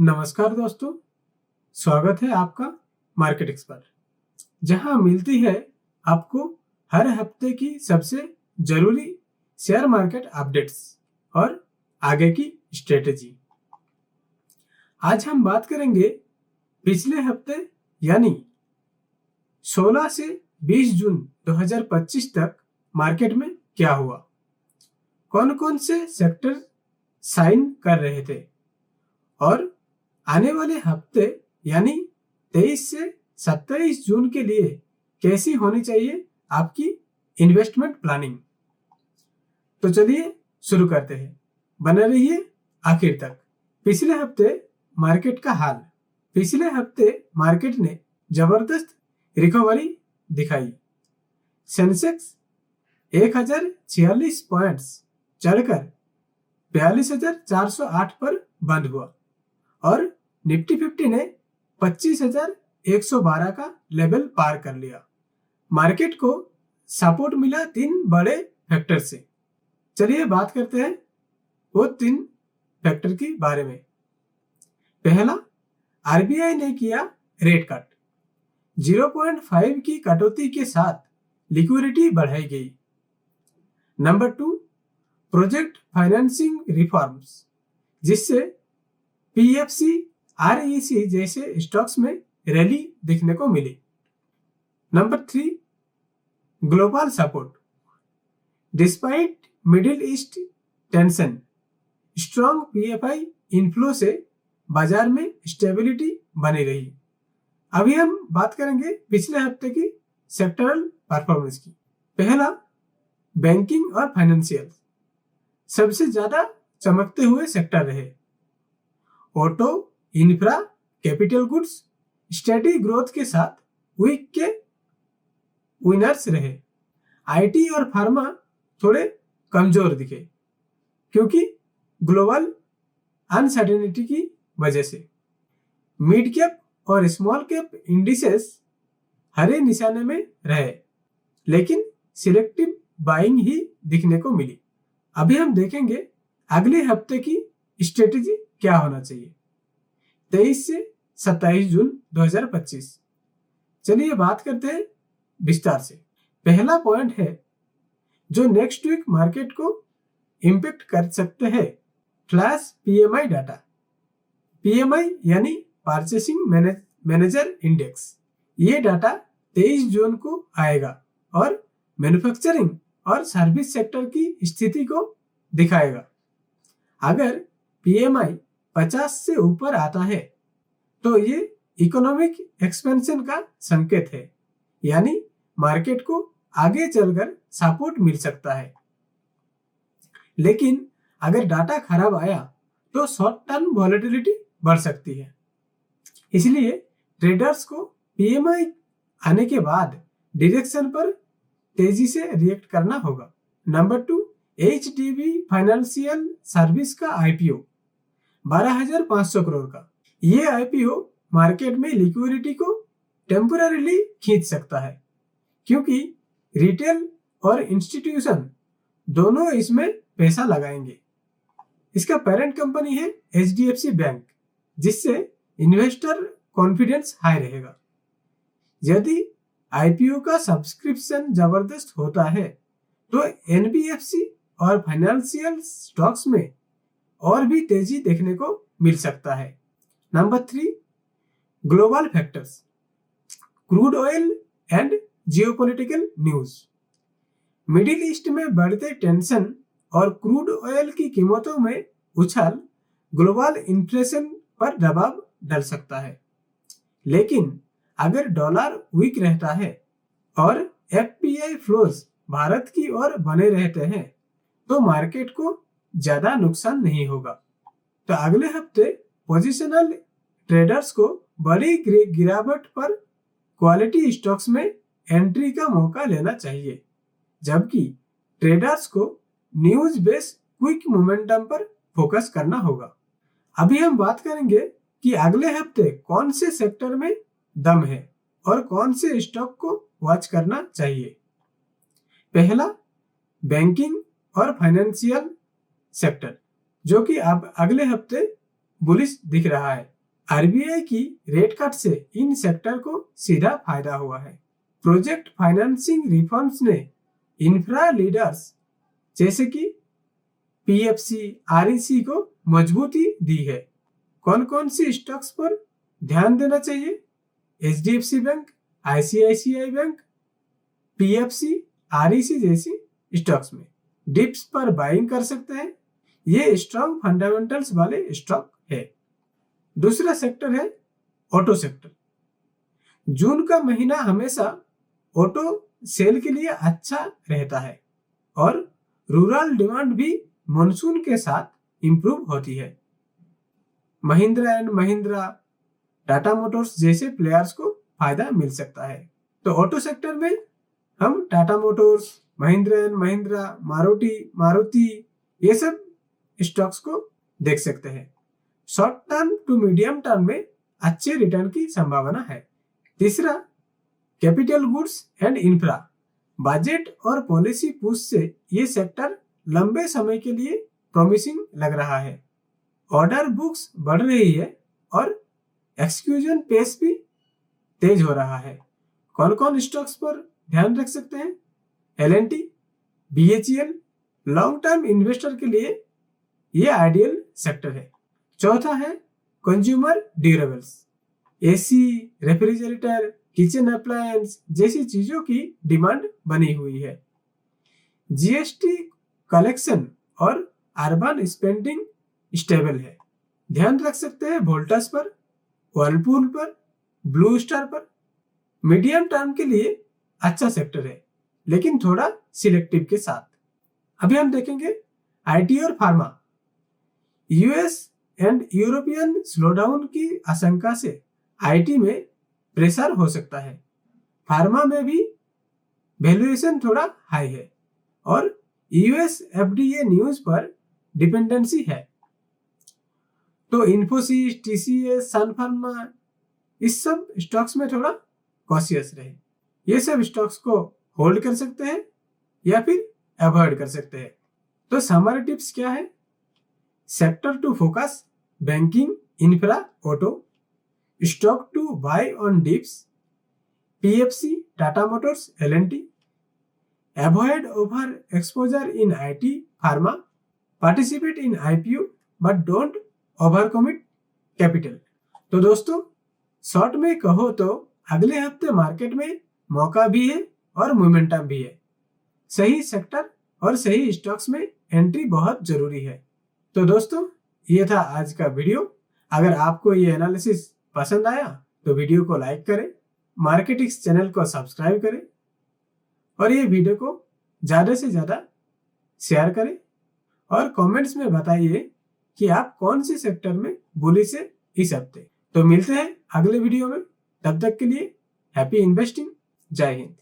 नमस्कार दोस्तों, स्वागत है आपका मार्केटिक्स पर, जहां मिलती है आपको हर हफ्ते की सबसे जरूरी शेयर मार्केट अपडेट्स और आगे की स्ट्रेटेजी। आज हम बात करेंगे पिछले हफ्ते यानी 16 से 20 जून 2025 तक मार्केट में क्या हुआ, कौन कौन से सेक्टर साइन कर रहे थे और आने वाले हफ्ते यानी 23 से 27 जून के लिए कैसी होनी चाहिए आपकी इन्वेस्टमेंट प्लानिंग। तो चलिए शुरू करते हैं, बने रहिए आखिर तक। पिछले हफ्ते मार्केट का हाल। पिछले हफ्ते मार्केट ने जबरदस्त रिकवरी दिखाई। सेंसेक्स 1046 पॉइंट्स चढ़कर 42,408 पर बंद हुआ और निफ्टी 50 ने 25,112 का लेवल पार कर लिया। मार्केट को सपोर्ट मिला 3 बड़े फैक्टर से। चलिए बात करते हैं वो 3 फैक्टर के बारे में। पहला, आरबीआई ने किया रेट कट। 0.5 की कटौती के साथ लिक्विडिटी बढ़ाई गई। नंबर 2, प्रोजेक्ट फाइनेंसिंग रिफॉर्म्स, जिससे पीएफसी, आरईसी जैसे स्टॉक्स में रैली देखने को मिली। Number 3, global support. Despite middle east tension, strong PFI inflow से बाजार में स्टेबिलिटी बनी रही। अभी हम बात करेंगे पिछले हफ्ते की सेक्टरल परफॉर्मेंस की। पहला, बैंकिंग और फाइनेंशियल सबसे ज्यादा चमकते हुए सेक्टर रहे। Auto, infra, capital goods steady growth के साथ वीक के विनर्स रहे। आईटी और फार्मा थोड़े कमजोर दिखे क्योंकि ग्लोबल अनसर्टेनिटी की वजह से। मिड कैप और स्मॉल कैप इंडिसेस हरे निशाने में रहे, लेकिन सिलेक्टिव बाइंग ही दिखने को मिली। अभी हम देखेंगे अगले हफ्ते की स्ट्रेटेजी क्या होना चाहिए 23 से 27 जून 2025। चलिए बात करते हैं विस्तार से। पहला पॉइंट है जो नेक्स्ट वीक मार्केट को इंपैक्ट कर सकते हैं, फ्लैश पीएमआई डाटा। पीएमआई यानी परचेसिंग मैनेजर इंडेक्स। ये डाटा 23 जून को आएगा और मैन्युफैक्चरिंग और सर्विस सेक्टर की स्थिति को दिखाएगा। अगर पीएमआई 50 से ऊपर आता है तो ये इकोनॉमिक एक्सपेंशन का संकेत है, यानी मार्केट को आगे चलकर सपोर्ट मिल सकता है। लेकिन अगर डाटा खराब आया तो शॉर्ट टर्म वॉलेटिलिटी बढ़ सकती है। इसलिए ट्रेडर्स को पीएमआई आने के बाद डायरेक्शन पर तेजी से रिएक्ट करना होगा। नंबर 2, एचडीबी फाइनेंशियल सर्विस का आईपीओ 12,500 करोड़ का। ये आईपीओ मार्केट में लिक्विडिटी को टेम्पररीली खींच सकता है क्योंकि रिटेल और इंस्टीट्यूशन दोनों इसमें पैसा लगाएंगे। इसका पेरेंट कंपनी है एचडीएफसी बैंक, जिससे इन्वेस्टर कॉन्फिडेंस हाई रहेगा। यदि आईपीओ का सब्सक्रिप्शन जबरदस्त होता है तो एनबीएफसी और फाइनेंशियल स्टॉक्स में और भी तेजी देखने को मिल सकता है। Number 3, global factors, crude oil and geopolitical news. Middle east में बढ़ते टेंशन और क्रूड ऑयल की कीमतों में उछाल ग्लोबल इन्फ्लेशन पर दबाव डाल सकता है। लेकिन अगर डॉलर वीक रहता है और एफपीआई फ्लोज भारत की ओर बने रहते हैं तो मार्केट को ज्यादा नुकसान नहीं होगा। तो अगले हफ्ते पोजिशनल ट्रेडर्स को बड़ी गिरावट पर क्वालिटी स्टॉक्स में एंट्री का मौका लेना चाहिए, जबकि ट्रेडर्स को न्यूज बेस्ड क्विक मोमेंटम पर फोकस करना होगा। अभी हम बात करेंगे कि अगले हफ्ते कौन से सेक्टर में दम है और कौन से स्टॉक को वॉच करना चाहिए। पहला, बैंकिंग और फाइनेंशियल सेक्टर, जो कि अब अगले हफ्ते बुलिश दिख रहा है। आरबीआई की रेट कट से इन सेक्टर को सीधा फायदा हुआ है। प्रोजेक्ट फाइनेंसिंग रिफॉर्म्स ने इंफ्रा लीडर्स जैसे कि पीएफसी, आरईसी को मजबूती दी है। कौन कौन सी स्टॉक्स पर ध्यान देना चाहिए? HDFC bank, ICICI bank, PFC, REC जैसी स्टॉक्स में डिप्स पर बाइंग कर सकते हैं। ये स्ट्रॉन्ग फंडामेंटल्स वाले स्टॉक है। दूसरा सेक्टर है ऑटो सेक्टर। जून का महीना हमेशा ऑटो सेल के लिए अच्छा रहता है और रूरल डिमांड भी मॉनसून के साथ इंप्रूव होती है। महिंद्रा एंड महिंद्रा, टाटा मोटर्स जैसे प्लेयर्स को फायदा मिल सकता है। तो ऑटो सेक्टर में हम टाटा मोटर्स, महिंद्रा एंड महिंद्रा, मारुति ये सब स्टॉक्स को देख सकते हैं। Short term to medium term में अच्छे रिटर्न की संभावना है। तीसरा, capital goods and infra. Budget और पॉलिसी पुश से ये सेक्टर लंबे समय के लिए प्रॉमिसिंग लग रहा है। ऑर्डर बुक्स बढ़ रही है और एक्सक्यूजन पेस भी तेज हो रहा है। कौन कौन स्टॉक्स पर ध्यान रख सकते हैं? LNT, BHEL. Long term investor के लिए ये आइडियल सेक्टर है। चौथा है consumer durables. AC, refrigerator, kitchen appliance जैसी चीजों की डिमांड बनी हुई है। जीएसटी कलेक्शन और अर्बन स्पेंडिंग स्टेबल है। ध्यान रख सकते हैं वोल्टास पर, वर्लपूल पर, ब्लू स्टार पर। मीडियम टर्म के लिए अच्छा सेक्टर है, लेकिन थोड़ा सिलेक्टिव के साथ। अभी हम देखेंगे आईटी और pharma. US and European slowdown की आशंका से आईटी में प्रेशर हो सकता है। फार्मा में भी वैल्यूएशन थोड़ा हाई है और यूएस एफडीए न्यूज पर डिपेंडेंसी है। तो इन्फोसिस, टीसीएस, सन फार्मा, इस सब स्टॉक्स में थोड़ा कॉशियस रहे। ये सब स्टॉक्स को होल्ड कर सकते हैं या फिर अवॉइड कर सकते हैं। तो हमारे टिप्स क्या है? Sector to focus, banking, infra, auto. Stock to buy on dips, PFC, Tata Motors, LNT. Avoid over exposure in IT, pharma. Participate in IPO but don't over commit capital. तो दोस्तों, शॉर्ट में कहो तो अगले हफ्ते मार्केट में मौका भी है और मोमेंटम भी है। सही सेक्टर और सही स्टॉक्स में एंट्री बहुत जरूरी है। तो दोस्तों, ये था आज का वीडियो। अगर आपको ये एनालिसिस पसंद आया तो वीडियो को लाइक करें, मार्केटिक्स चैनल को सब्सक्राइब करें और ये वीडियो को ज़्यादा से ज़्यादा शेयर करें और कमेंट्स में बताइए कि आप कौन से सेक्टर में बुलिश है इस हफ्ते। तो मिलते हैं अगले वीडियो में। तब तक के लिए हैप्पी इन्वेस्टिंग। जय हिंद।